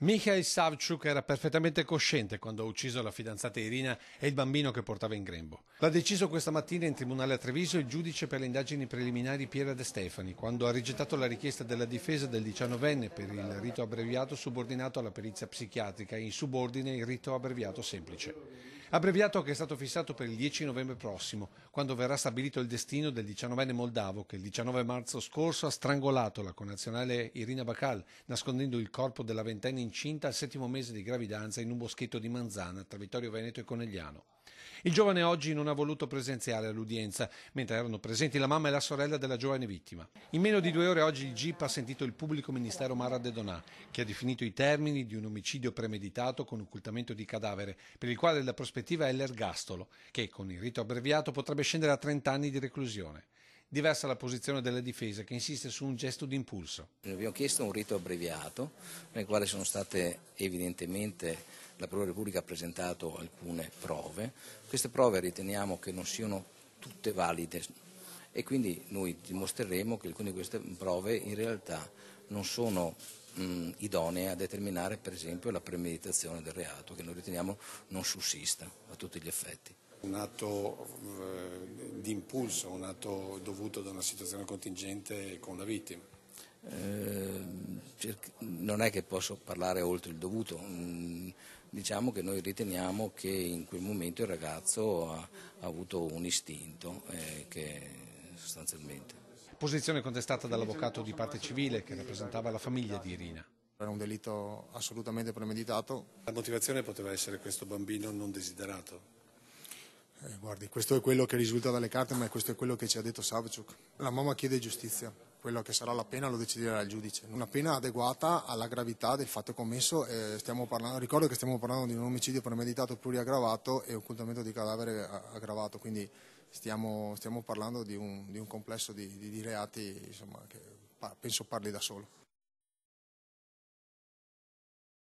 Mikhail Savchuk era perfettamente cosciente quando ha ucciso la fidanzata Irina e il bambino che portava in grembo. L'ha deciso questa mattina in tribunale a Treviso il giudice per le indagini preliminari Piera De Stefani, quando ha rigettato la richiesta della difesa del 19enne per il rito abbreviato subordinato alla perizia psichiatrica e in subordine il rito abbreviato semplice. Abbreviato che è stato fissato per il 10 novembre prossimo, quando verrà stabilito il destino del 19enne moldavo che il 19 marzo scorso ha strangolato la connazionale Irina Bakal, nascondendo il corpo della ventenne incinta al 7° mese di gravidanza in un boschetto di Manzana tra Vittorio Veneto e Conegliano. Il giovane oggi non ha voluto presenziare all'udienza, mentre erano presenti la mamma e la sorella della giovane vittima. In meno di 2 ore oggi il GIP ha sentito il pubblico ministero Mara De Donà, che ha definito i termini di un omicidio premeditato con occultamento di cadavere, per il quale la prospettiva è l'ergastolo, che con il rito abbreviato potrebbe scendere a 30 anni di reclusione. Diversa la posizione della difesa, che insiste su un gesto d'impulso. Abbiamo chiesto un rito abbreviato, nel quale sono state evidentemente, la Procura della Repubblica ha presentato alcune prove. Queste prove riteniamo che non siano tutte valide e quindi noi dimostreremo che alcune di queste prove in realtà non sono idonee a determinare per esempio la premeditazione del reato, che noi riteniamo non sussista a tutti gli effetti. Un atto di impulso, un atto dovuto da una situazione contingente con la vittima. Non è che posso parlare oltre il dovuto, diciamo che noi riteniamo che in quel momento il ragazzo ha avuto un istinto che sostanzialmente. Posizione contestata dall'avvocato di parte civile che rappresentava la famiglia di Irina. Era un delitto assolutamente premeditato. La motivazione poteva essere questo bambino non desiderato. Guardi, questo è quello che risulta dalle carte, ma questo è quello che ci ha detto Savchuk. La mamma chiede giustizia, quello che sarà la pena lo deciderà il giudice. Una pena adeguata alla gravità del fatto commesso, ricordo che stiamo parlando di un omicidio premeditato pluriaggravato e occultamento di cadavere aggravato, quindi stiamo parlando di un complesso di reati insomma, che penso parli da solo.